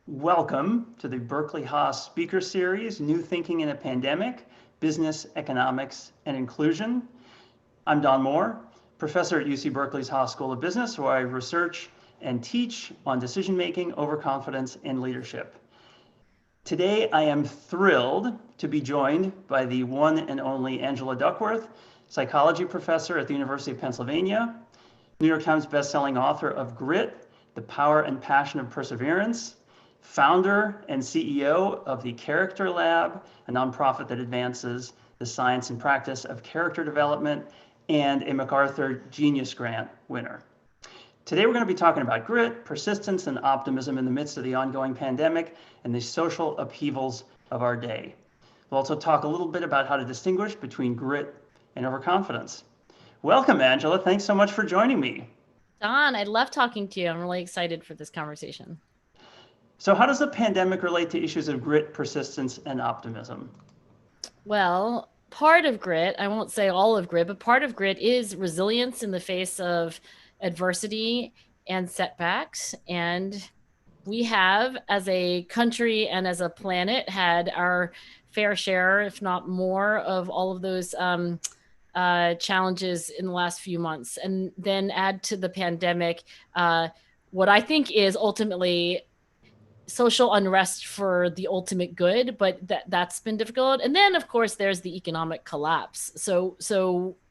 Welcome to the Berkeley Haas Speaker Series, New Thinking in a Pandemic, Business, Economics, and Inclusion. I'm Don Moore, professor at UC Berkeley's Haas School of Business, where I research and teach on decision-making, overconfidence, and leadership. Today, I am thrilled to be joined by the one and only Angela Duckworth, psychology professor at the University of Pennsylvania, New York Times bestselling author of Grit, The Power and Passion of Perseverance, founder and CEO of the Character Lab, a nonprofit that advances the science and practice of character development, and a MacArthur Genius Grant winner. Today we're going to be talking about grit, persistence, and optimism in the midst of the ongoing pandemic and the social upheavals of our day. We'll also talk a little bit about how to distinguish between grit and overconfidence. Welcome, Angela. Thanks so much for joining me. Don, I love talking to you. I'm really excited for this conversation. So how does the pandemic relate to issues of grit, persistence, and optimism? Well, part of grit, I won't say all of grit, but part of grit is resilience in the face of adversity and setbacks. And we have, as a country and as a planet, had our fair share, if not more, of all of those challenges in the last few months. And then add to the pandemic what I think is ultimately social unrest for the ultimate good, but that's been difficult. And then, of course, there's the economic collapse. So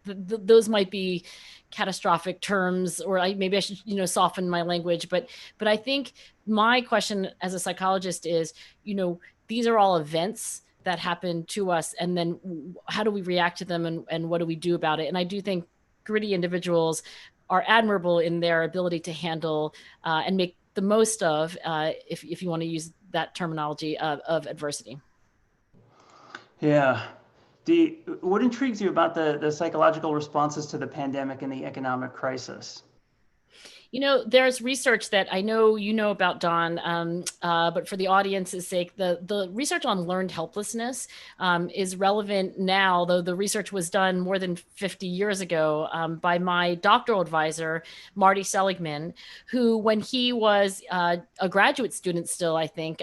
those might be catastrophic terms, or maybe I should soften my language. But I think my question as a psychologist is, these are all events that happen to us, and then how do we react to them, and what do we do about it? And I do think gritty individuals are admirable in their ability to handle and make the most of, if you want to use that terminology, of adversity. Yeah. What intrigues you about the psychological responses to the pandemic and the economic crisis? There's research that I know you know about, Don, but for the audience's sake, the research on learned helplessness is relevant now, though the research was done more than 50 years ago by my doctoral advisor, Marty Seligman, who, when he was a graduate student still, I think,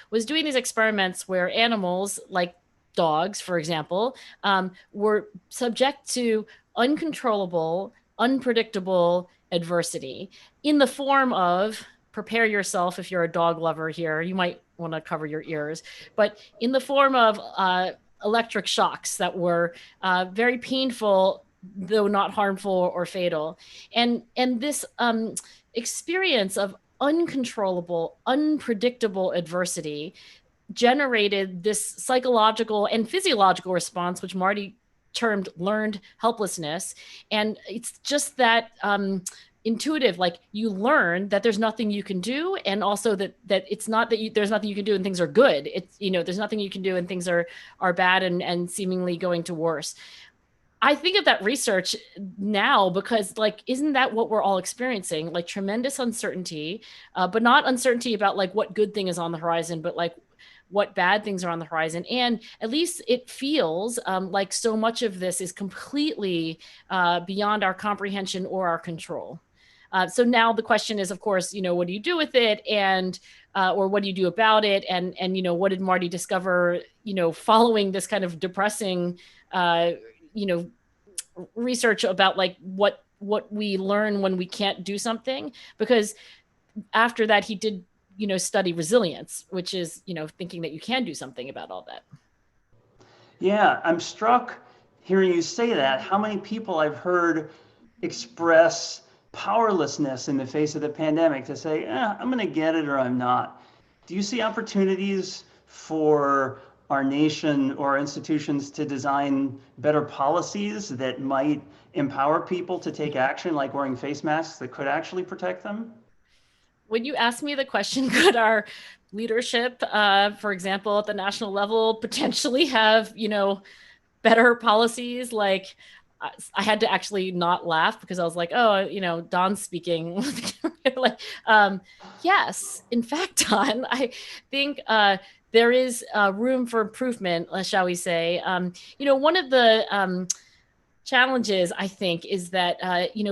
was doing these experiments where animals, like dogs, for example, were subject to uncontrollable, unpredictable adversity in the form of, prepare yourself if you're a dog lover here, you might want to cover your ears, but in the form of electric shocks that were very painful, though not harmful or fatal. And this experience of uncontrollable, unpredictable adversity generated this psychological and physiological response, which Marty termed learned helplessness. And it's just that intuitive, like you learn that there's nothing you can do, and also that it's not that there's nothing you can do and things are good. It's, there's nothing you can do and things are bad and seemingly going to worse. I think of that research now because, like, isn't that what we're all experiencing? Like, tremendous uncertainty, but not uncertainty about like what good thing is on the horizon, but like what bad things are on the horizon. And at least it feels like so much of this is completely beyond our comprehension or our control. So now the question is, of course, what do you do with it? And or what do you do about it? And what did Marty discover, following this kind of depressing, research about like what we learn when we can't do something? Because after that, he did study resilience, which is, thinking that you can do something about all that. Yeah, I'm struck hearing you say that, how many people I've heard express powerlessness in the face of the pandemic to say, I'm going to get it or I'm not. Do you see opportunities for our nation or institutions to design better policies that might empower people to take action, like wearing face masks that could actually protect them? When you ask me the question, could our leadership, for example, at the national level, potentially have, better policies? Like, I had to actually not laugh because I was like, oh, Don's speaking. Like, yes, in fact, Don, I think there is room for improvement, shall we say. One of the challenges, I think, is that,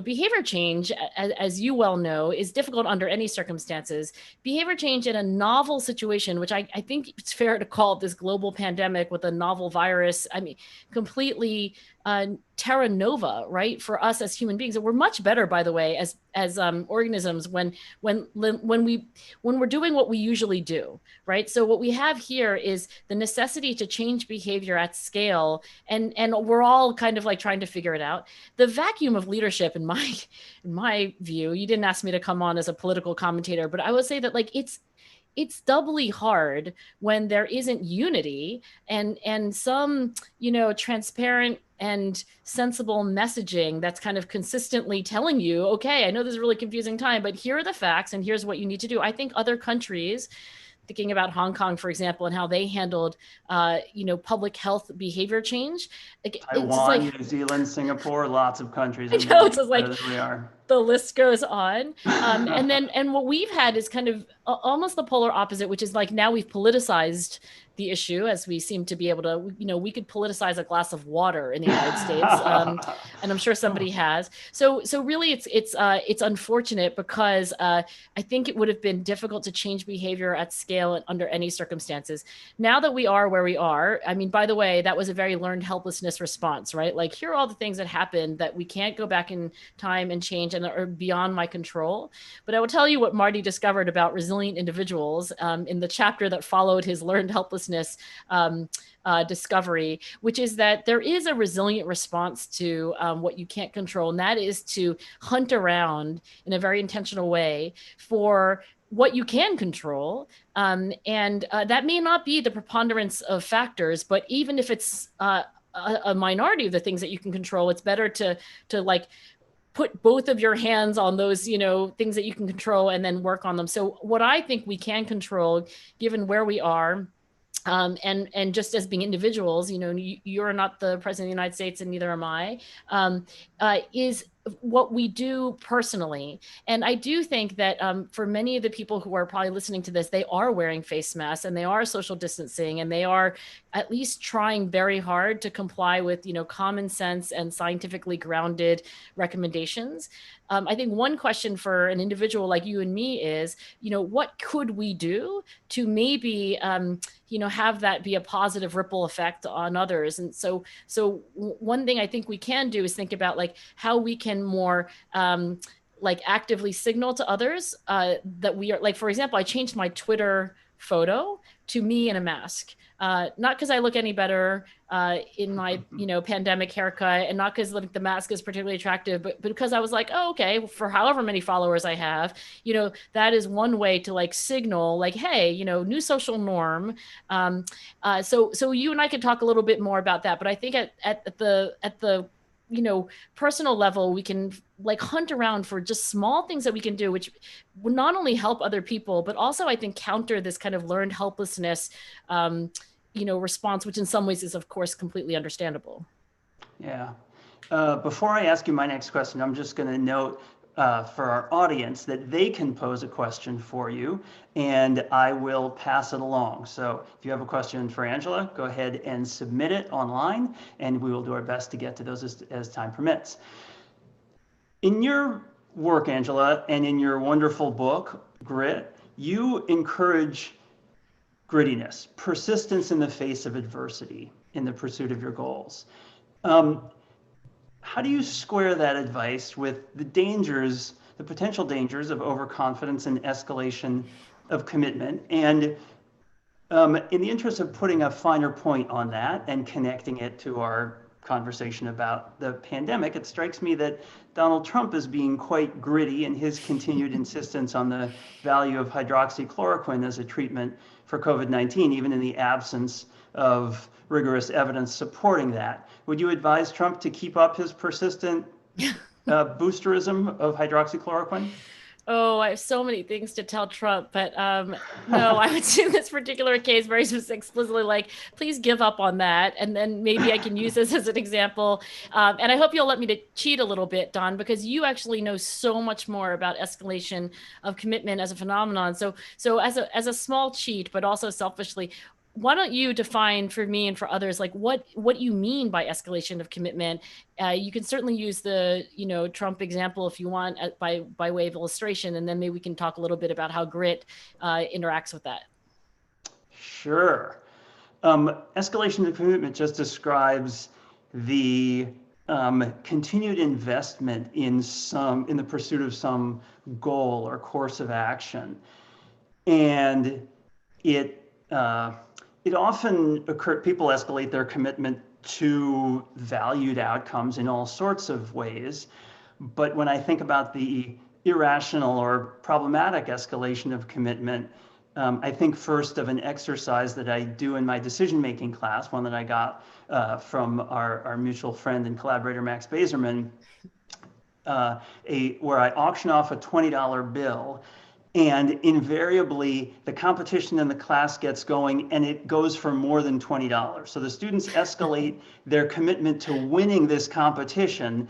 behavior change, as you well know, is difficult under any circumstances. Behavior change in a novel situation, which I think it's fair to call this global pandemic with a novel virus, I mean, completely terra nova, right? For us as human beings. And we're much better, by the way, as organisms when we're doing what we usually do, right? So what we have here is the necessity to change behavior at scale, and we're all kind of like trying to figure it out. The vacuum of leadership, in my view, you didn't ask me to come on as a political commentator, but I would say that like it's doubly hard when there isn't unity and some, transparent and sensible messaging that's kind of consistently telling you, okay, I know this is a really confusing time, but here are the facts and here's what you need to do. I think other countries, thinking about Hong Kong, for example, and how they handled, public health behavior change. Taiwan, New Zealand, Singapore, lots of countries. I know, it's just like we are. The list goes on. And what we've had is kind of almost the polar opposite, which is like now we've politicized the issue, as we seem to be able to, we could politicize a glass of water in the United States. And I'm sure somebody has. So really it's unfortunate because I think it would have been difficult to change behavior at scale under any circumstances. Now that we are where we are, I mean, by the way, that was a very learned helplessness response, right? Like, here are all the things that happened that we can't go back in time and change and are beyond my control. But I will tell you what Marty discovered about resilient individuals in the chapter that followed his learned helplessness discovery, which is that there is a resilient response to what you can't control. And that is to hunt around in a very intentional way for what you can control. And that may not be the preponderance of factors, but even if it's a minority of the things that you can control, it's better to like put both of your hands on those, things that you can control and then work on them. So what I think we can control, given where we are, and just as being individuals, you're not the president of the United States and neither am I, is what we do personally. And I do think that for many of the people who are probably listening to this, they are wearing face masks and they are social distancing and they are at least trying very hard to comply with, common sense and scientifically grounded recommendations. I think one question for an individual like you and me is, what could we do to maybe, have that be a positive ripple effect on others? And so one thing I think we can do is think about like how we can more like actively signal to others that we are, like, for example, I changed my Twitter photo to me in a mask. Not because I look any better in my, pandemic haircut, and not because the mask is particularly attractive, but because I was like, oh, okay, for however many followers I have, that is one way to like signal like, hey, new social norm. So you and I could talk a little bit more about that, but I think at the personal level, we can like hunt around for just small things that we can do, which will not only help other people, but also I think counter this kind of learned helplessness, response, which in some ways is of course completely understandable. Yeah. Before I ask you my next question, I'm just going to note for our audience that they can pose a question for you and I will pass it along. So if you have a question for Angela, go ahead and submit it online and we will do our best to get to those as time permits. In your work, Angela, and in your wonderful book, Grit, you encourage grittiness, persistence in the face of adversity in the pursuit of your goals. How do you square that advice with the dangers, the potential dangers of overconfidence and escalation of commitment? And in the interest of putting a finer point on that and connecting it to our conversation about the pandemic, it strikes me that Donald Trump is being quite gritty in his continued insistence on the value of hydroxychloroquine as a treatment for COVID-19, even in the absence of rigorous evidence supporting that. Would you advise Trump to keep up his persistent boosterism of hydroxychloroquine? Oh, I have so many things to tell Trump, but no, I would say in this particular case very explicitly like, please give up on that. And then maybe I can use this as an example. And I hope you'll let me to cheat a little bit, Don, because you actually know so much more about escalation of commitment as a phenomenon. So as a small cheat, but also selfishly, why don't you define for me and for others, like what you mean by escalation of commitment? You can certainly use the, Trump example if you want, by way of illustration, and then maybe we can talk a little bit about how grit interacts with that. Sure. Escalation of commitment just describes the continued investment in the pursuit of some goal or course of action, and it often occurs. People escalate their commitment to valued outcomes in all sorts of ways, but when I think about the irrational or problematic escalation of commitment, I think first of an exercise that I do in my decision-making class, one that I got from our mutual friend and collaborator, Max Bazerman, where I auction off a $20 bill, and invariably the competition in the class gets going and it goes for more than $20. So the students escalate their commitment to winning this competition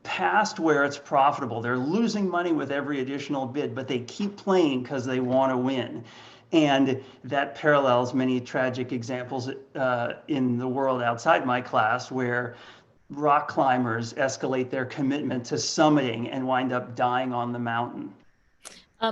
past where it's profitable. They're losing money with every additional bid, but they keep playing because they want to win. And that parallels many tragic examples in the world outside my class, where rock climbers escalate their commitment to summiting and wind up dying on the mountain.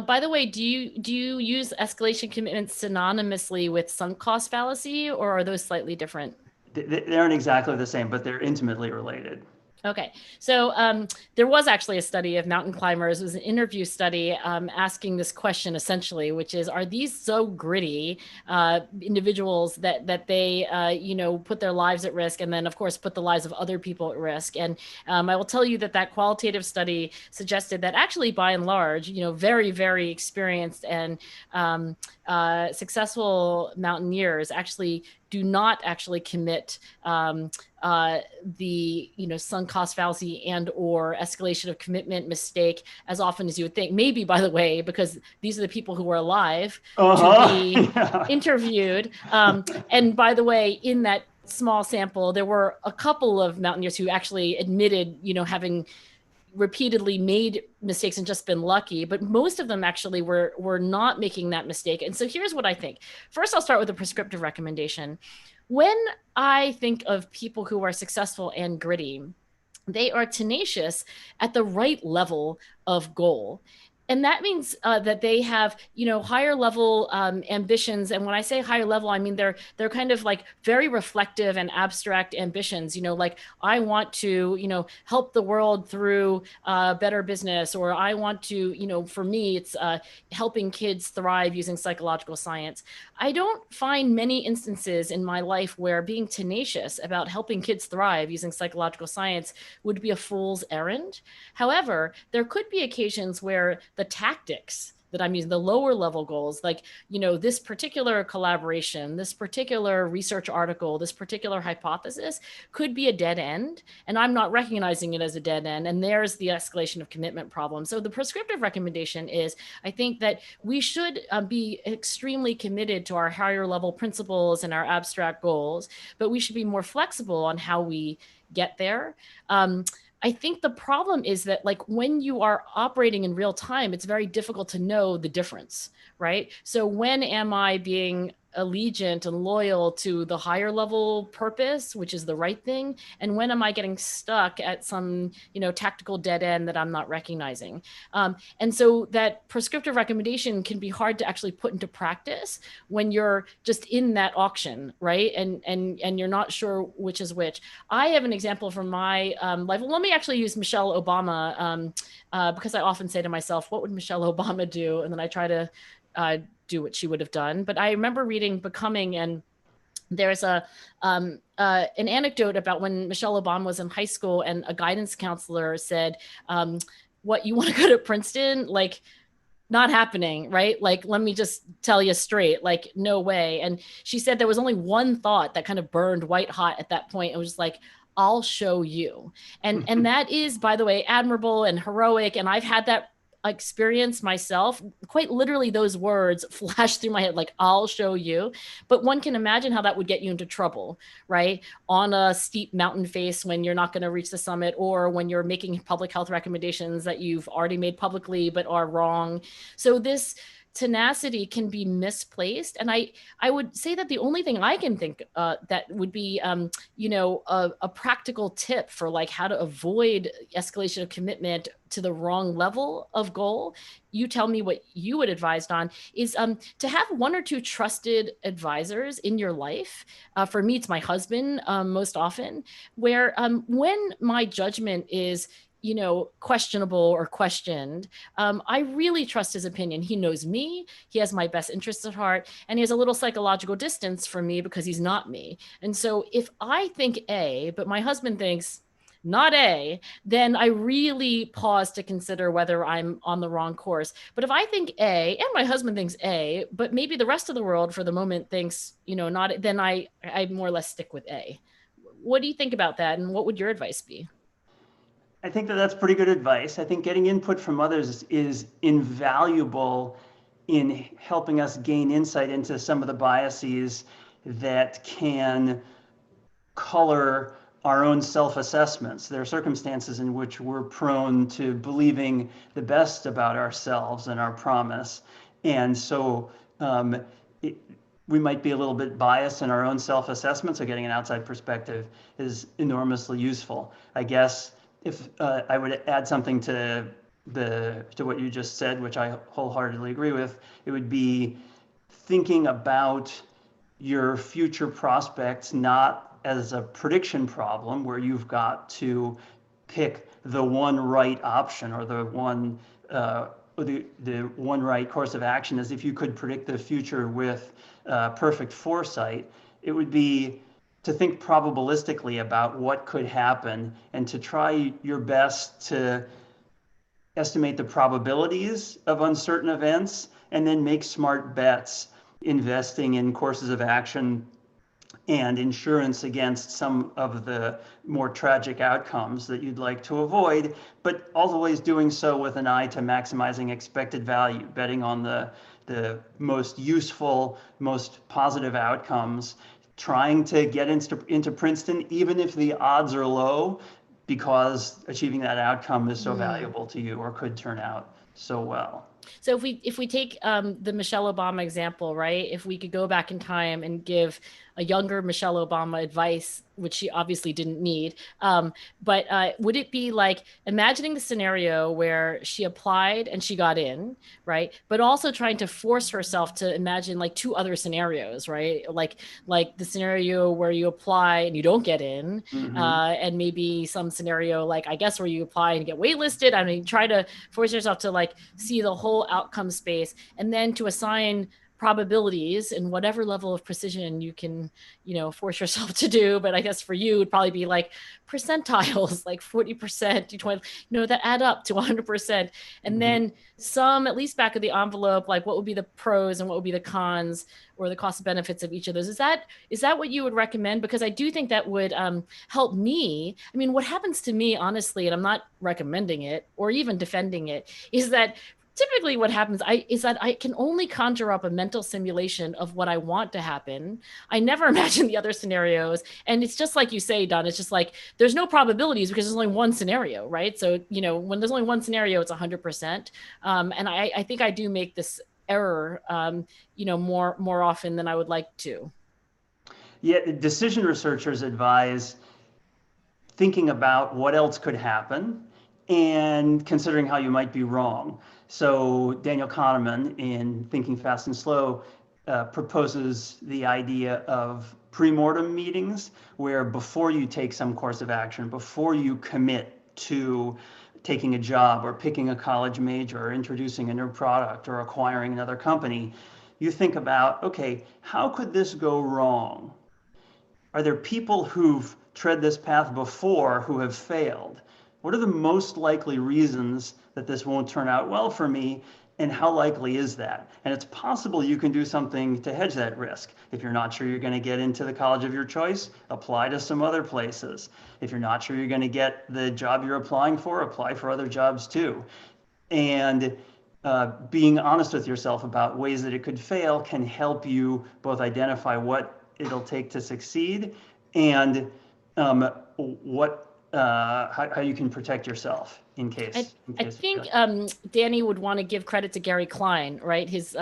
By the way, do you use escalation commitments synonymously with sunk cost fallacy, or are those slightly different? They aren't exactly the same, but they're intimately related. Okay, so there was actually a study of mountain climbers. It was an interview study asking this question essentially, which is, are these so gritty individuals that they, put their lives at risk, and then of course put the lives of other people at risk? And I will tell you that qualitative study suggested that actually, by and large, very, very experienced and successful mountaineers actually do not actually commit the sunk cost fallacy and or escalation of commitment mistake as often as you would think. Maybe, by the way, because these are the people who are alive to be interviewed. And by the way, in that small sample, there were a couple of mountaineers who actually admitted, having repeatedly made mistakes and just been lucky, but most of them actually were not making that mistake. And so here's what I think. First, I'll start with a prescriptive recommendation. When I think of people who are successful and gritty, they are tenacious at the right level of goal. And that means that they have, higher level ambitions. And when I say higher level, I mean they're kind of like very reflective and abstract ambitions. Like I want to, help the world through better business, or I want to, for me, it's helping kids thrive using psychological science. I don't find many instances in my life where being tenacious about helping kids thrive using psychological science would be a fool's errand. However, there could be occasions where the tactics that I'm using, the lower level goals, like, this particular collaboration, this particular research article, this particular hypothesis could be a dead end, and I'm not recognizing it as a dead end. And there's the escalation of commitment problem. So the prescriptive recommendation is, I think that we should be extremely committed to our higher level principles and our abstract goals, but we should be more flexible on how we get there. I think the problem is that, like, when you are operating in real time, it's very difficult to know the difference, right? So when am I being allegiant and loyal to the higher level purpose, which is the right thing? And when am I getting stuck at some, tactical dead end that I'm not recognizing? And so that prescriptive recommendation can be hard to actually put into practice when you're just in that auction, right? And you're not sure which is which. I have an example from my life. Well, let me actually use Michelle Obama, because I often say to myself, what would Michelle Obama do? And then I try to do what she would have done. But I remember reading Becoming, and there's an anecdote about when Michelle Obama was in high school, and a guidance counselor said, what, you want to go to Princeton? Like, not happening, right? Like, let me just tell you straight, like, no way. And she said there was only one thought that kind of burned white hot at that point. It was like, I'll show you. And that is, by the way, admirable and heroic. And I've had that experience myself. Quite literally, those words flashed through my head, like, I'll show you. But one can imagine how that would get you into trouble, right? On a steep mountain face when you're not going to reach the summit, or when you're making public health recommendations that you've already made publicly but are wrong. So this tenacity can be misplaced. And I would say that the only thing I can think that would be, a practical tip for like how to avoid escalation of commitment to the wrong level of goal, you tell me what you would advise on, is to have one or two trusted advisors in your life. For me, it's my husband most often, where when my judgment is questionable or questioned, I really trust his opinion. He knows me, he has my best interests at heart, and he has a little psychological distance from me because he's not me. And so if I think A, but my husband thinks not A, then I really pause to consider whether I'm on the wrong course. But if I think A and my husband thinks A, but maybe the rest of the world for the moment thinks, not, then I more or less stick with A. What do you think about that? And what would your advice be? I think that that's pretty good advice. I think getting input from others is invaluable in helping us gain insight into some of the biases that can color our own self-assessments. There are circumstances in which we're prone to believing the best about ourselves and our promise. And so we might be a little bit biased in our own self-assessment, so getting an outside perspective is enormously useful. I guess if I would add something to what you just said, which I wholeheartedly agree with, it would be thinking about your future prospects not as a prediction problem where you've got to pick the one right option or the one right course of action, as if you could predict the future with perfect foresight. It would be to think probabilistically about what could happen and to try your best to estimate the probabilities of uncertain events and then make smart bets, investing in courses of action and insurance against some of the more tragic outcomes that you'd like to avoid, but always doing so with an eye to maximizing expected value, betting on the most useful, most positive outcomes, trying to get into Princeton, even if the odds are low, because achieving that outcome is so valuable to you or could turn out so well. So if we take the Michelle Obama example, right? If we could go back in time and give a younger Michelle Obama advice, which she obviously didn't need, but would it be like imagining the scenario where she applied and she got in, right? But also trying to force herself to imagine like two other scenarios, right? Like the scenario where you apply and you don't get in, and maybe some scenario like I guess where you apply and get waitlisted. I mean, try to force yourself to like see the whole outcome space, and then to assign probabilities in whatever level of precision you can, force yourself to do. But I guess for you, it'd probably be like percentiles, like 40%, 20, that add up to 100%. And then some, at least back of the envelope, like what would be the pros and what would be the cons or the cost benefits of each of those. Is that what you would recommend? Because I do think that would help me. I mean, what happens to me, honestly, and I'm not recommending it or even defending it, is that typically what happens is that I can only conjure up a mental simulation of what I want to happen. I never imagine the other scenarios. And it's just like you say, Don, it's just like, there's no probabilities because there's only one scenario, right? So, when there's only one scenario, it's 100%. And I think I do make this error, more often than I would like to. Yeah, decision researchers advise thinking about what else could happen and considering how you might be wrong. So Daniel Kahneman, in Thinking Fast and Slow, proposes the idea of pre-mortem meetings, where before you take some course of action, before you commit to taking a job or picking a college major or introducing a new product or acquiring another company, you think about, okay, how could this go wrong? Are there people who've tread this path before who have failed? What are the most likely reasons that this won't turn out well for me, and how likely is that? And it's possible you can do something to hedge that risk. If you're not sure you're going to get into the college of your choice, apply to some other places. If you're not sure you're going to get the job you're applying for, apply for other jobs too. And being honest with yourself about ways that it could fail can help you both identify what it'll take to succeed and what how you can protect yourself in case. I think Danny would want to give credit to Gary Klein, right? His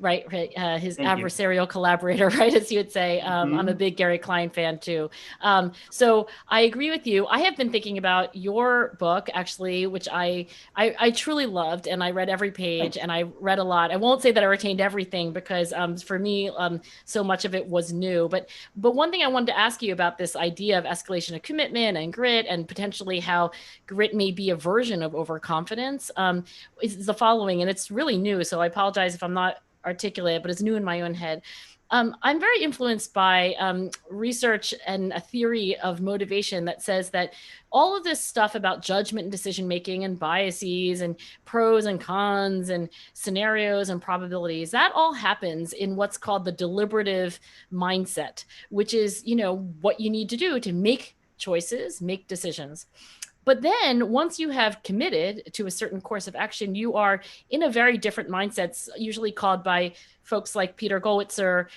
Yes. his Thank you. adversarial collaborator, right? As you would say. I'm a big Gary Klein fan too. So I agree with you. I have been thinking about your book actually, which I truly loved, and I read every page. Thanks. And I read a lot. I won't say that I retained everything because for me, so much of it was new. But one thing I wanted to ask you about this idea of escalation of commitment and grit, and potentially how grit may be a version of overconfidence, is the following, and it's really new. So I apologize if I'm not articulate, but it's new in my own head. I'm very influenced by research and a theory of motivation that says that all of this stuff about judgment and decision-making and biases and pros and cons and scenarios and probabilities, that all happens in what's called the deliberative mindset, which is, what you need to do to make choices, make decisions. But then once you have committed to a certain course of action, you are in a very different mindset, usually called by folks like Peter Gollwitzer,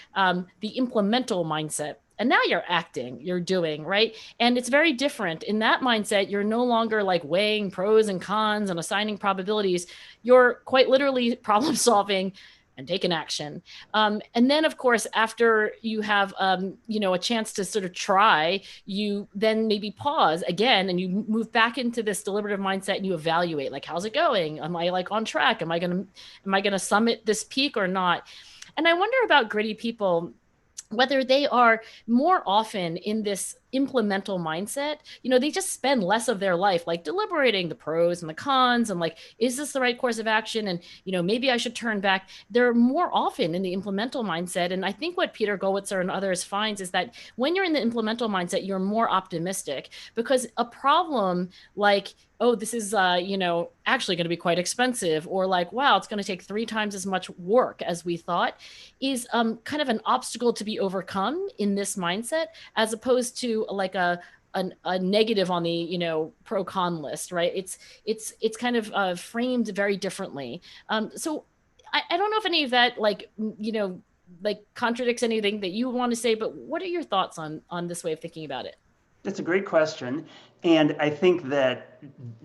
the implemental mindset. And now you're acting, you're doing, right? And it's very different. In that mindset, you're no longer like weighing pros and cons and assigning probabilities. You're quite literally problem solving and taking action. And then, of course, after you have, a chance to sort of try, you then maybe pause again and you move back into this deliberative mindset and you evaluate, like, how's it going? Am I like on track? Am I gonna summit this peak or not? And I wonder about gritty people, whether they are more often in this implemental mindset. They just spend less of their life like deliberating the pros and the cons and like, is this the right course of action? And, maybe I should turn back. They're more often in the implemental mindset. And I think what Peter Gollwitzer and others finds is that when you're in the implemental mindset, you're more optimistic, because a problem like, oh, this is, actually going to be quite expensive, or like, wow, it's going to take 3 times as much work as we thought, is kind of an obstacle to be overcome in this mindset, as opposed to like a negative on the, pro con list, right? It's kind of framed very differently. So I don't know if any of that like contradicts anything that you want to say, but what are your thoughts on this way of thinking about it? That's a great question. And I think that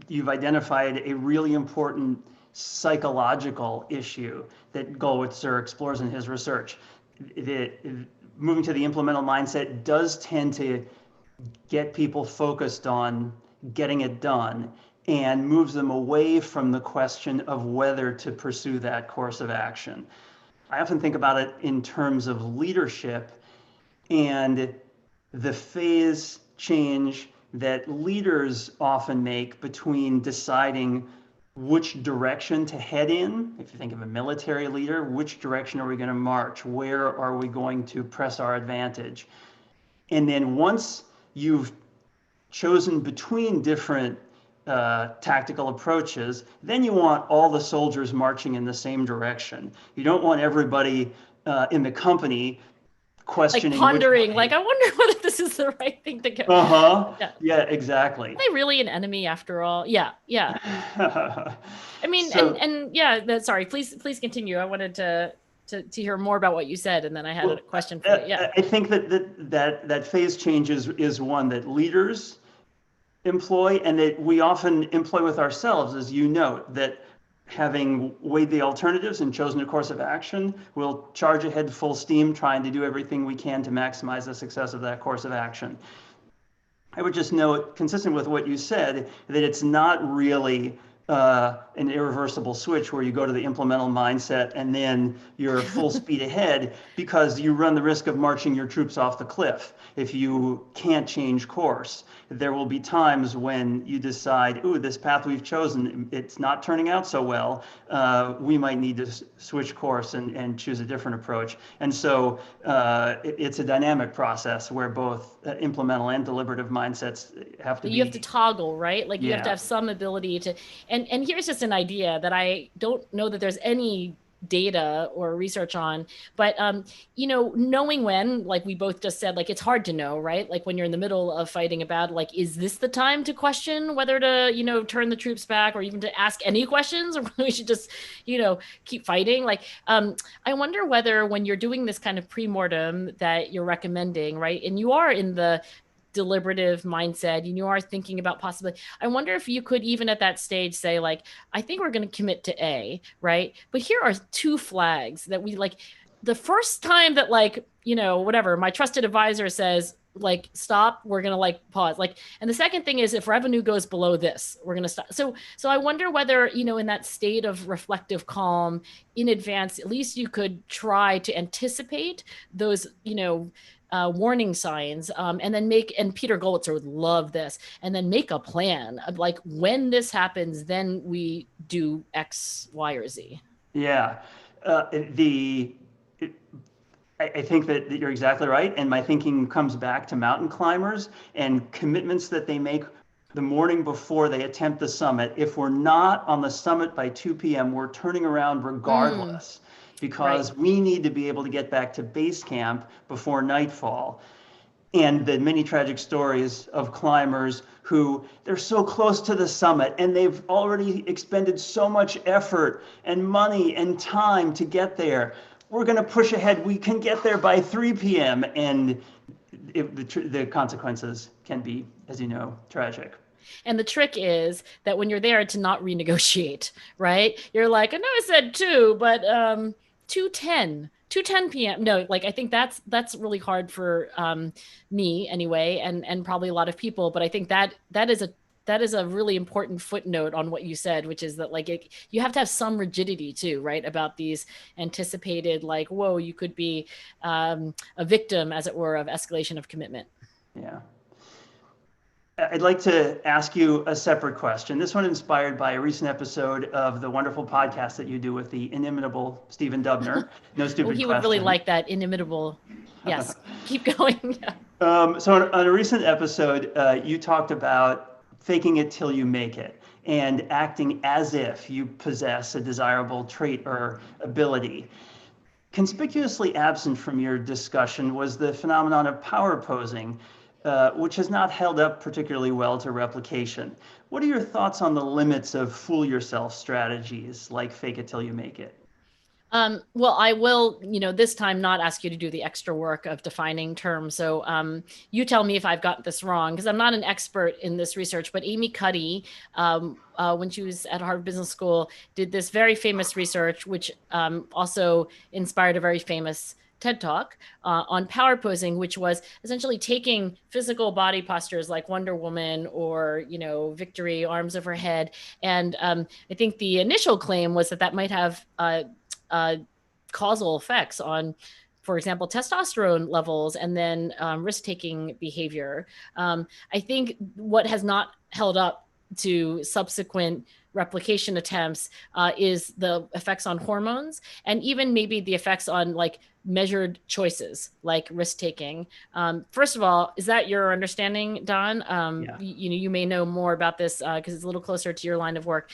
you've identified a really important psychological issue that Gollwitzer explores in his research. Moving to the implemental mindset does tend to get people focused on getting it done and moves them away from the question of whether to pursue that course of action. I often think about it in terms of leadership and the phase change that leaders often make between deciding which direction to head in. If you think of a military leader, which direction are we going to march? Where are we going to press our advantage? And then once you've chosen between different tactical approaches, then you want all the soldiers marching in the same direction. You don't want everybody in the company questioning, like pondering, like, I wonder whether this is the right thing to go. Yeah, exactly. Are they really an enemy after all? Yeah. I mean, sorry, please continue. I wanted to hear more about what you said, and then I had a question for you. Yeah, I think that phase change is one that leaders employ, and that we often employ with ourselves, as you note, that having weighed the alternatives and chosen a course of action, we'll charge ahead full steam, trying to do everything we can to maximize the success of that course of action. I would just note, consistent with what you said, that it's not really an irreversible switch where you go to the implemental mindset and then you're full speed ahead, because you run the risk of marching your troops off the cliff if you can't change course. There will be times when you decide, ooh, this path we've chosen, it's not turning out so well. We might need to switch course and choose a different approach. And so it's a dynamic process where both implemental and deliberative mindsets have to be. You have to toggle, right? Like you have to have some ability to, and here's just an idea that I don't know that there's any data or research on, but knowing when, like we both just said, like it's hard to know, right? Like when you're in the middle of fighting a battle, like is this the time to question whether to turn the troops back, or even to ask any questions, or we should just keep fighting? Like I wonder whether when you're doing this kind of pre-mortem that you're recommending, right, and you are in the deliberative mindset, and you are thinking about possibility. I wonder if you could even at that stage say like, I think we're going to commit to A, right? But here are two flags that we like. The first time that like, whatever, my trusted advisor says like, stop, we're going to like pause. Like, and the second thing is if revenue goes below this, we're going to stop. So I wonder whether, in that state of reflective calm in advance, at least you could try to anticipate those, warning signs, and then and Peter Gollitzer would love this, and then make a plan of like, when this happens, then we do X, Y, or Z. Yeah. I think that you're exactly right. And my thinking comes back to mountain climbers and commitments that they make the morning before they attempt the summit. If we're not on the summit by 2 p.m., we're turning around regardless, because we need to be able to get back to base camp before nightfall. And the many tragic stories of climbers who they're so close to the summit and they've already expended so much effort and money and time to get there. We're going to push ahead. We can get there by 3 p.m. And the consequences can be, as you know, tragic. And the trick is that when you're there to not renegotiate, right? You're like, I know I said 2, but 2:10 p.m. No, like I think that's really hard for me anyway, and probably a lot of people. But I think that is a really important footnote on what you said, which is that like you have to have some rigidity too, right? About these anticipated, like, whoa, you could be a victim, as it were, of escalation of commitment. Yeah. I'd like to ask you a separate question. This one inspired by a recent episode of the wonderful podcast that you do with the inimitable Stephen Dubner. No Stupid Question. He would really like that, inimitable. Yes, keep going. Yeah. So on a recent episode, you talked about faking it till you make it and acting as if you possess a desirable trait or ability. Conspicuously absent from your discussion was the phenomenon of power posing, which has not held up particularly well to replication. What are your thoughts on the limits of fool yourself strategies like fake it till you make it? Well, I will, this time not ask you to do the extra work of defining terms. So you tell me if I've got this wrong, because I'm not an expert in this research, but Amy Cuddy, when she was at Harvard Business School, did this very famous research, which also inspired a very famous TED Talk on power posing, which was essentially taking physical body postures like Wonder Woman or, Victory, arms over head. And I think the initial claim was that might have causal effects on, for example, testosterone levels and then risk-taking behavior. I think what has not held up to subsequent replication attempts is the effects on hormones, and even maybe the effects on like measured choices like risk-taking. First of all, is that your understanding, Don? Yeah. You may know more about this because it's a little closer to your line of work.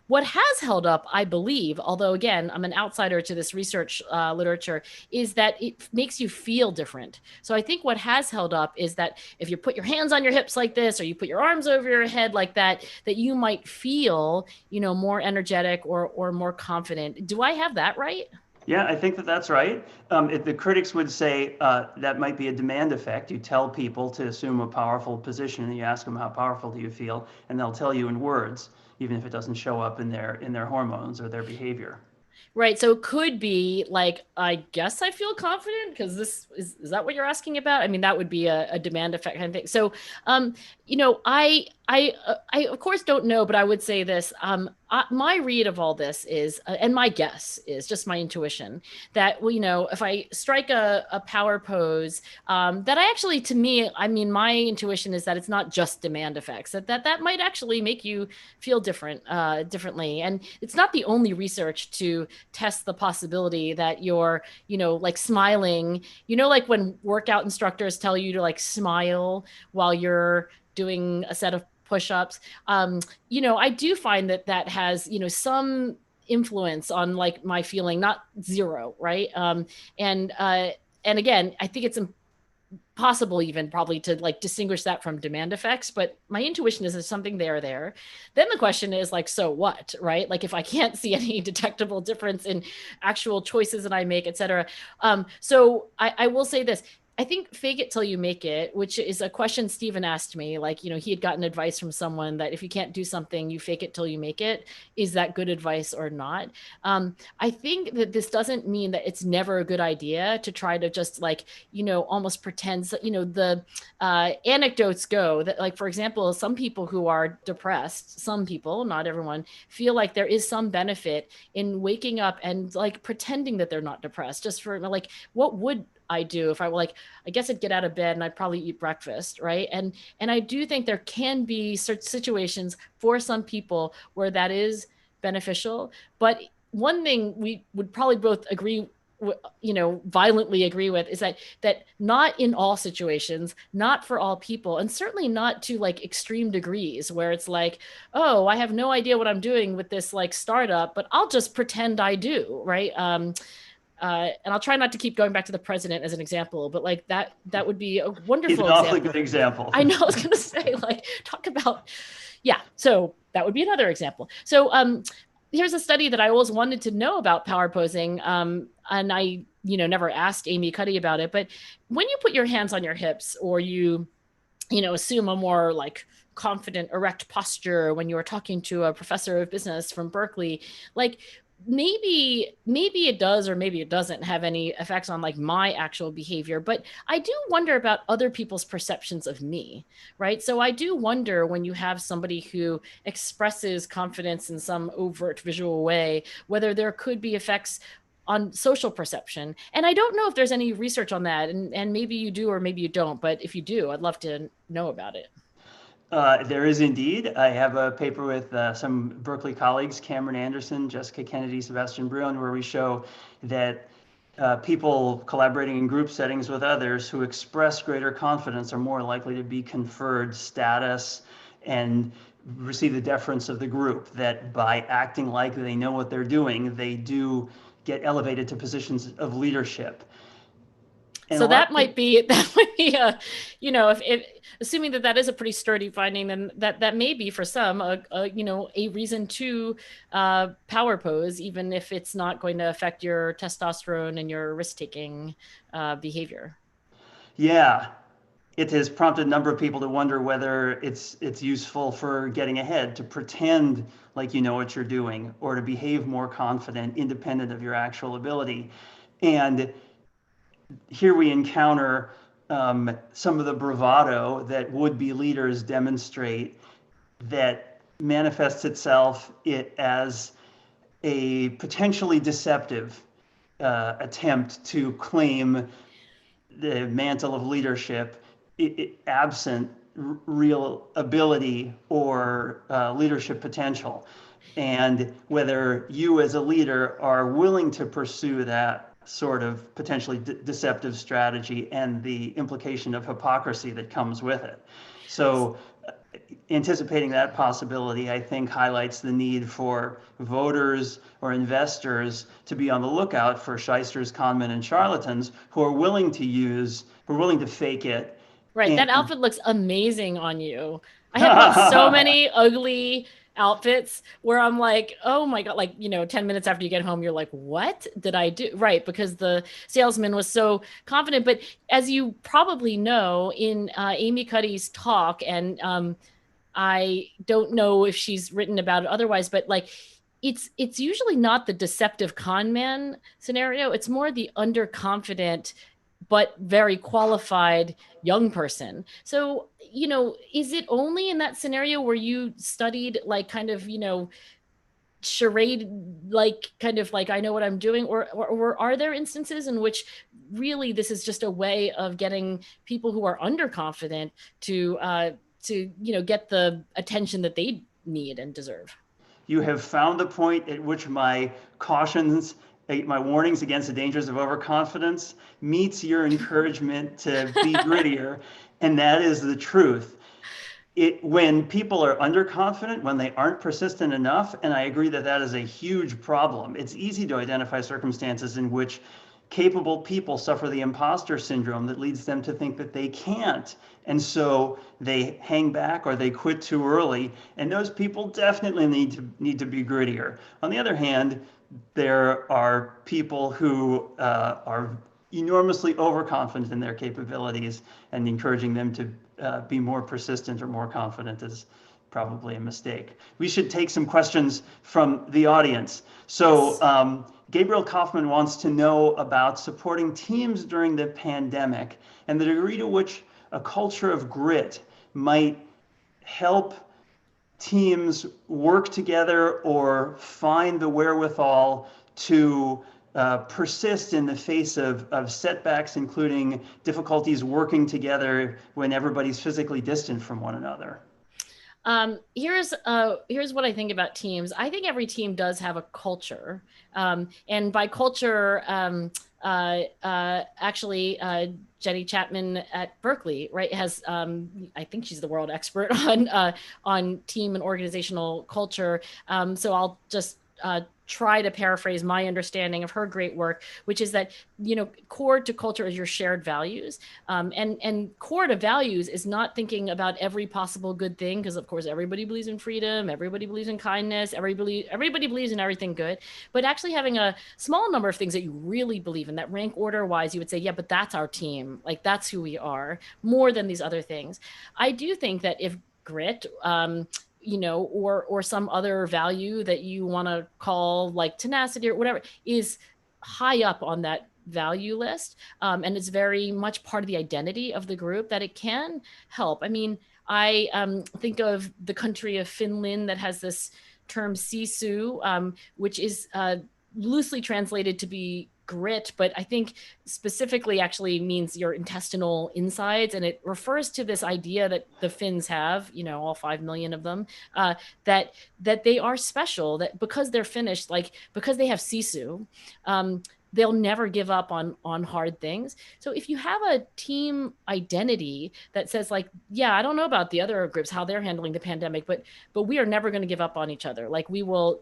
What has held up, I believe, although again, I'm an outsider to this research literature, is that it makes you feel different. So I think what has held up is that if you put your hands on your hips like this, or you put your arms over your head like that, that you might feel, more energetic or more confident. Do I have that right? Yeah, I think that's right. If the critics would say that might be a demand effect. You tell people to assume a powerful position and you ask them how powerful do you feel, and they'll tell you in words, even if it doesn't show up in their hormones or their behavior. Right. So it could be like, I guess I feel confident because is that what you're asking about? I mean, that would be a demand effect kind of thing. So, I of course don't know, but I would say this. My read of all this is, and my guess is just my intuition that, if I strike a power pose, that I actually, to me, I mean, my intuition is that it's not just demand effects, that might actually make you feel differently. And it's not the only research to test the possibility that you're, like smiling, like when workout instructors tell you to like smile while you're doing a set of push-ups. I do find that has, some influence on like my feeling, not zero. Right. And again, I think it's possible even probably to like distinguish that from demand effects, but my intuition is there's something there. Then the question is like, so what, right? Like if I can't see any detectable difference in actual choices that I make, et cetera. So I will say this. I think fake it till you make it, which is a question Stephen asked me. Like, he had gotten advice from someone that if you can't do something, you fake it till you make it. Is that good advice or not? I think that this doesn't mean that it's never a good idea to try to just almost pretend, the anecdotes go that, like, for example, some people who are depressed, some people, not everyone, feel like there is some benefit in waking up and like pretending that they're not depressed, just for like, what would I do if I were like, I guess I'd get out of bed and I'd probably eat breakfast, right? And I do think there can be certain situations for some people where that is beneficial. But one thing we would probably both agree, violently agree with, is that not in all situations, not for all people, and certainly not to like extreme degrees where it's like, oh, I have no idea what I'm doing with this like startup, but I'll just pretend I do, right? And I'll try not to keep going back to the president as an example, but like that would be a wonderful He's an awfully good example. I know, I was going to say, like, talk about, yeah. So that would be another example. So here's a study that I always wanted to know about power posing. And I, never asked Amy Cuddy about it, but when you put your hands on your hips, or you assume a more like confident, erect posture when you were talking to a professor of business from Berkeley, like, maybe it does, or maybe it doesn't have any effects on like my actual behavior, but I do wonder about other people's perceptions of me, right? So I do wonder, when you have somebody who expresses confidence in some overt visual way, whether there could be effects on social perception. And I don't know if there's any research on that, and maybe you do or maybe you don't, but if you do, I'd love to know about it. There is indeed. I have a paper with some Berkeley colleagues, Cameron Anderson, Jessica Kennedy, Sebastian Bruin, where we show that people collaborating in group settings with others who express greater confidence are more likely to be conferred status and receive the deference of the group, that by acting like they know what they're doing, they do get elevated to positions of leadership. And so that might be a, if assuming that is a pretty sturdy finding, then that may be for some a reason to power pose, even if it's not going to affect your testosterone and your risk-taking behavior. Yeah, it has prompted a number of people to wonder whether it's useful for getting ahead, to pretend like you know what you're doing, or to behave more confident, independent of your actual ability. And here we encounter some of the bravado that would-be leaders demonstrate, that manifests itself as a potentially deceptive attempt to claim the mantle of leadership absent real ability or leadership potential. And whether you as a leader are willing to pursue that sort of potentially deceptive strategy, and the implication of hypocrisy that comes with it. So anticipating that possibility, I think, highlights the need for voters or investors to be on the lookout for shysters, conmen, and charlatans who are willing to fake it. Right. That outfit looks amazing on you. I have bought so many ugly outfits where I'm like, oh my God, like, 10 minutes after you get home, you're like, what did I do? Right. Because the salesman was so confident. But as you probably know, in Amy Cuddy's talk, and I don't know if she's written about it otherwise, but like, it's usually not the deceptive con man scenario. It's more the underconfident but very qualified young person. So, is it only in that scenario where you studied like kind of, charade, like kind of like, I know what I'm doing, or are there instances in which really this is just a way of getting people who are underconfident to get the attention that they need and deserve? You have found the point at which my warnings against the dangers of overconfidence meets your encouragement to be grittier, and that is the truth. When people are underconfident, when they aren't persistent enough, and I agree that is a huge problem, it's easy to identify circumstances in which capable people suffer the imposter syndrome that leads them to think that they can't. And so they hang back or they quit too early. And those people definitely need to be grittier. On the other hand, there are people who are enormously overconfident in their capabilities, and encouraging them to be more persistent or more confident is probably a mistake. We should take some questions from the audience. So Yes. Gabriel Kaufman wants to know about supporting teams during the pandemic and the degree to which a culture of grit might help teams work together or find the wherewithal to persist in the face of setbacks, including difficulties working together when everybody's physically distant from one another. Here's what I think about teams. I think every team does have a culture, and by culture, actually, Jenny Chapman at Berkeley, right, has I think she's the world expert on team and organizational culture. So I'll just try to paraphrase my understanding of her great work, which is that, core to culture is your shared values. And core to values is not thinking about every possible good thing, because of course everybody believes in freedom, everybody believes in kindness, everybody believes in everything good, but actually having a small number of things that you really believe in, that rank order wise, you would say, yeah, but that's our team. Like, that's who we are, more than these other things. I do think that if grit, or some other value that you want to call like tenacity or whatever, is high up on that value list, and it's very much part of the identity of the group, that it can help. I mean, I think of the country of Finland that has this term sisu, which is loosely translated to be grit, but I think specifically actually means your intestinal insides. And it refers to this idea that the Finns have, all 5 million of them, that they are special, that because they're Finnish, like because they have sisu, they'll never give up on hard things. So if you have a team identity that says like, yeah, I don't know about the other groups, how they're handling the pandemic, but we are never going to give up on each other. Like we will,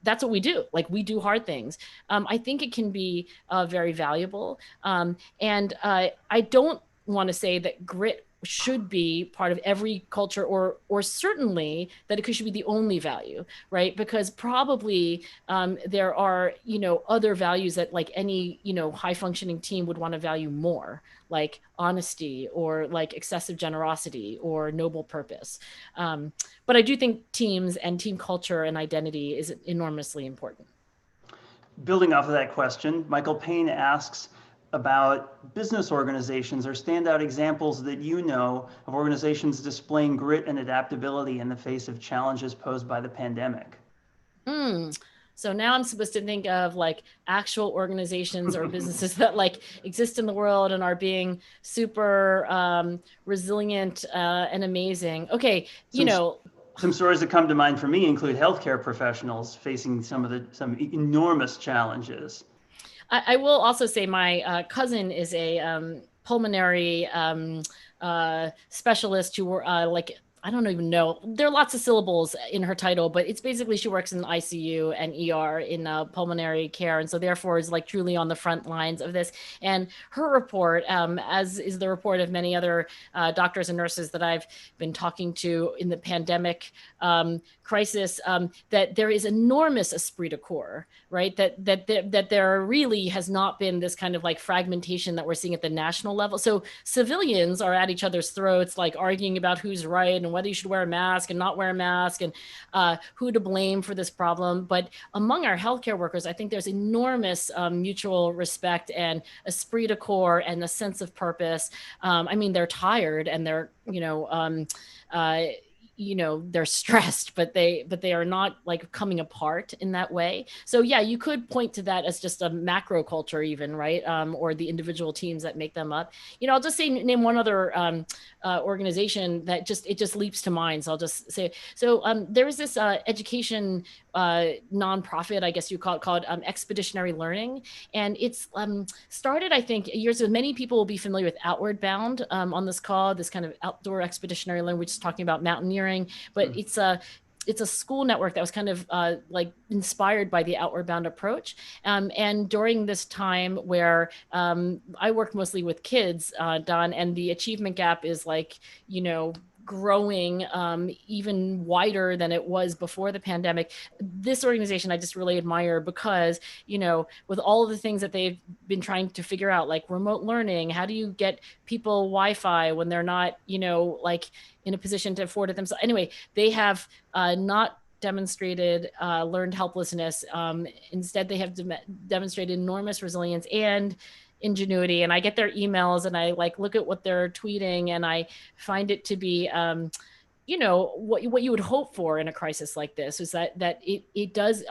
that's what we do. Like we do hard things. I think it can be very valuable. And I don't want to say that grit should be part of every culture, or certainly that it should be the only value, right? Because probably there are, other values that like any, high functioning team would want to value more, like honesty or like excessive generosity or noble purpose. But I do think teams and team culture and identity is enormously important. Building off of that question, Michael Payne asks about business organizations or standout examples that you know of organizations displaying grit and adaptability in the face of challenges posed by the pandemic. So now I'm supposed to think of like actual organizations or businesses that like exist in the world and are being super resilient and amazing. Okay, Some stories that come to mind for me include healthcare professionals facing some enormous challenges. I will also say my cousin is a pulmonary specialist who like, I don't even know. There are lots of syllables in her title, but it's basically she works in ICU and ER in pulmonary care. And so therefore is like truly on the front lines of this. And her report, as is the report of many other doctors and nurses that I've been talking to in the pandemic crisis, that there is enormous esprit de corps, right? That there really has not been this kind of like fragmentation that we're seeing at the national level. So civilians are at each other's throats, like arguing about who's right and whether you should wear a mask and not wear a mask and who to blame for this problem. But among our healthcare workers, I think there's enormous mutual respect and esprit de corps and a sense of purpose. I mean, they're tired and they're, they're stressed, but they are not like coming apart in that way. So yeah, you could point to that as just a macro culture even, right? Or the individual teams that make them up. I'll just say, name one other organization that just leaps to mind. So I'll just say, so there is this education nonprofit, I guess you call it, Expeditionary Learning. And it's started, I think, years ago. Many people will be familiar with Outward Bound on this call, this kind of outdoor expeditionary learning, which is talking about mountaineering, but it's a school network that was kind of like inspired by the Outward Bound approach. And during this time where I work mostly with kids, Don, and the achievement gap is like, growing even wider than it was before the pandemic. This organization I just really admire because, with all of the things that they've been trying to figure out, like remote learning, how do you get people Wi-Fi when they're not, like in a position to afford it themselves? Anyway, they have not demonstrated learned helplessness. Instead, they have demonstrated enormous resilience and ingenuity. And I get their emails and I like look at what they're tweeting, and I find it to be what you would hope for in a crisis like this is that it does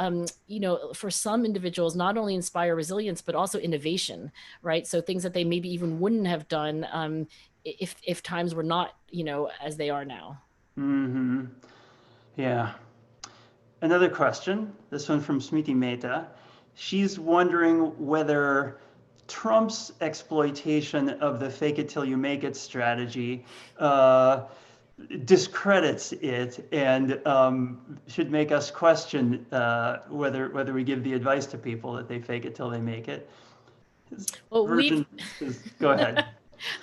for some individuals not only inspire resilience but also innovation, right? So things that they maybe even wouldn't have done if times were not as they are now. Mm-hmm. Yeah. Another question, this one from Smriti Mehta. She's wondering whether Trump's exploitation of the fake it till you make it strategy discredits it and should make us question whether we give the advice to people that they fake it till they make it. His Well, version is, go ahead.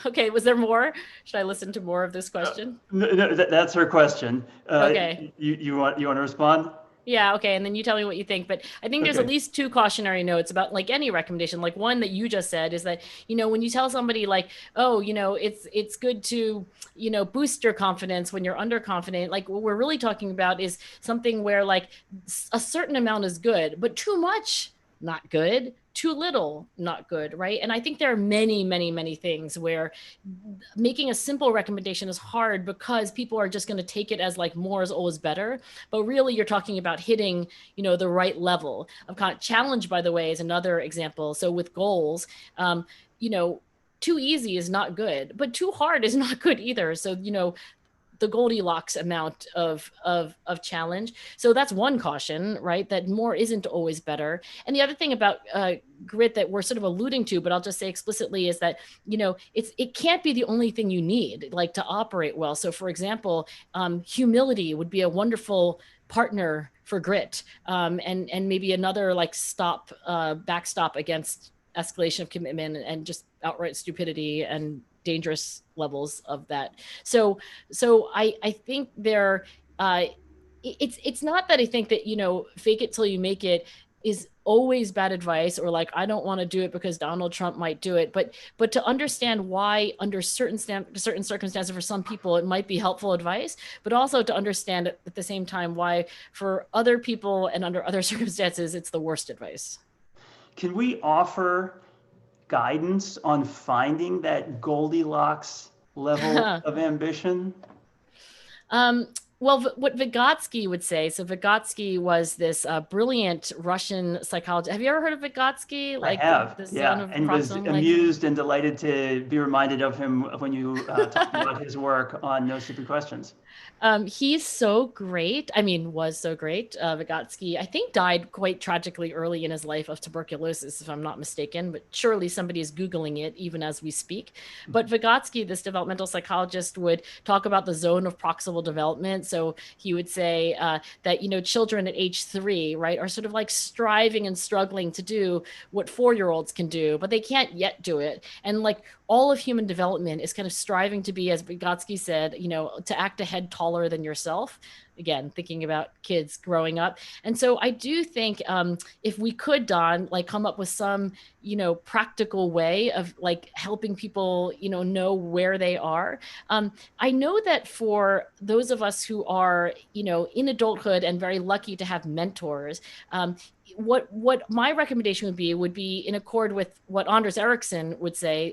Okay, was there more? Should I listen to more of this question? No, that's her question. Okay. You want to respond? Yeah, okay, and then you tell me what you think. But I think there's Okay. at least two cautionary notes about like any recommendation. Like one that you just said is that, when you tell somebody like, oh, it's good to, boost your confidence when you're underconfident, like what we're really talking about is something where like a certain amount is good, but too much, not good. Too little, not good, right? And I think there are many, many, many things where making a simple recommendation is hard because people are just going to take it as like more is always better. But really, you're talking about hitting, the right level of challenge, by the way, is another example. So with goals, too easy is not good, but too hard is not good either. So, the Goldilocks amount of challenge. So that's one caution, right? That more isn't always better. And the other thing about grit that we're sort of alluding to, but I'll just say explicitly, is that it can't be the only thing you need, like to operate well. So, for example, humility would be a wonderful partner for grit, and maybe another like backstop against escalation of commitment and just outright stupidity and dangerous levels of that. So I think it's not that I think that fake it till you make it is always bad advice, or like I don't want to do it because Donald Trump might do it, but to understand why under certain circumstances for some people it might be helpful advice, but also to understand at the same time why for other people and under other circumstances it's the worst advice. Can we offer guidance on finding that Goldilocks level of ambition? Well, what Vygotsky would say, so Vygotsky was this brilliant Russian psychologist. Have you ever heard of Vygotsky? I Like have, the son yeah, of and was Proximal? Like, amused and delighted to be reminded of him when you talked about his work on No Stupid Questions. He's so great. I mean, was so great. Vygotsky, I think, died quite tragically early in his life of tuberculosis, if I'm not mistaken, but surely somebody is Googling it even as we speak. But Vygotsky, this developmental psychologist, would talk about the zone of proximal development. So he would say that, children at age 3, right, are sort of like striving and struggling to do what 4-year-olds can do, but they can't yet do it. And like all of human development is kind of striving to be, as Vygotsky said, to act ahead taller than yourself. Again, thinking about kids growing up. And so I do think if we could, Don, like come up with some, practical way of like helping people, know where they are. I know that for those of us who are, in adulthood and very lucky to have mentors, what my recommendation would be in accord with what Anders Ericsson would say,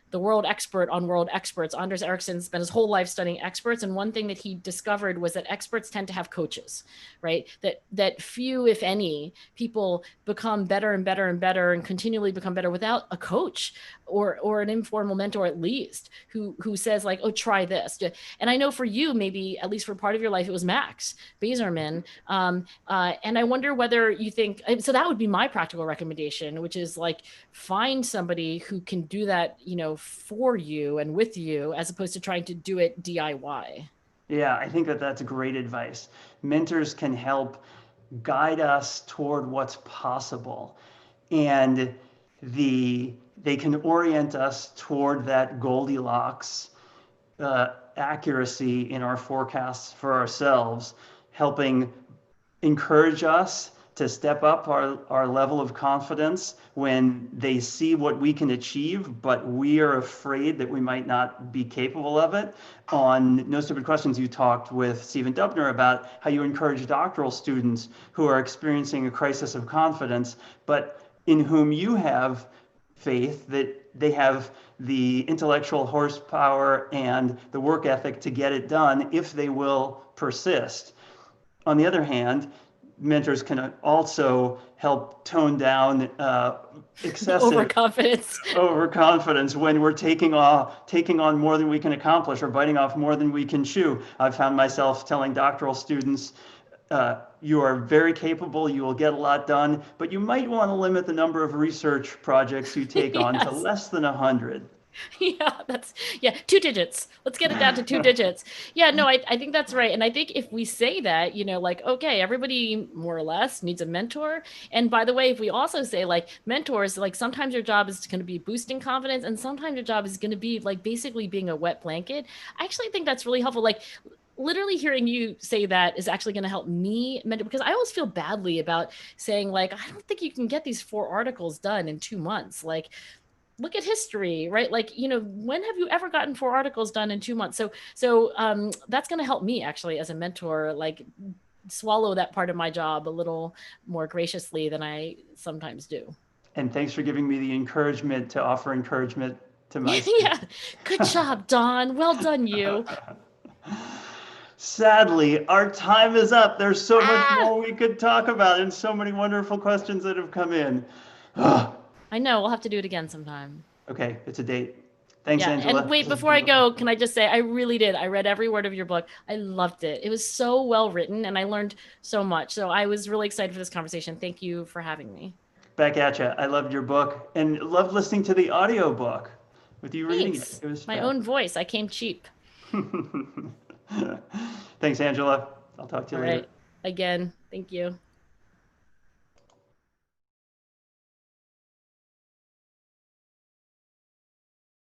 the world expert on world experts. Anders Ericsson spent his whole life studying experts, and one thing that he discovered was that experts tend to have coaches, right? That few, if any, people become better and better and better and continually become better without a coach or an informal mentor at least who says like, oh, try this. And I know for you, maybe at least for part of your life, it was Max Bazerman. And I wonder whether you think, so that would be my practical recommendation, which is like find somebody who can do that, for you and with you, as opposed to trying to do it DIY. Yeah, I think that that's great advice. Mentors can help guide us toward what's possible, and they can orient us toward that Goldilocks accuracy in our forecasts for ourselves, helping encourage us to step up our level of confidence when they see what we can achieve, but we are afraid that we might not be capable of it. On No Stupid Questions, you talked with Stephen Dubner about how you encourage doctoral students who are experiencing a crisis of confidence, but in whom you have faith that they have the intellectual horsepower and the work ethic to get it done if they will persist. On the other hand, mentors can also help tone down excessive overconfidence when we're taking on more than we can accomplish or biting off more than we can chew. I've found myself telling doctoral students, you are very capable, you will get a lot done, but you might want to limit the number of research projects you take on to less than 100. Yeah, 2 digits. Let's get it down to 2 digits. Yeah, no, I think that's right. And I think if we say that, like, okay, everybody more or less needs a mentor. And by the way, if we also say like mentors, like sometimes your job is going to be boosting confidence and sometimes your job is going to be like basically being a wet blanket. I actually think that's really helpful. Like literally hearing you say that is actually going to help me mentor, because I always feel badly about saying like, I don't think you can get these 4 articles done in 2 months. Like, look at history, right? Like, when have you ever gotten 4 articles done in 2 months? So that's going to help me actually as a mentor, like swallow that part of my job a little more graciously than I sometimes do. And thanks for giving me the encouragement to offer encouragement to my students. Yeah, good job, Don. Well done, you. Sadly, our time is up. There's so much more we could talk about and so many wonderful questions that have come in. I know, we'll have to do it again sometime. Okay, it's a date. Thanks, Angela. And wait, before I go, can I just say, I really did. I read every word of your book. I loved it. It was so well written and I learned so much. So I was really excited for this conversation. Thank you for having me. Back at you. I loved your book and loved listening to the audio book with you reading it. It was my own voice. I came cheap. Thanks, Angela. I'll talk to you later. Right. Again, thank you.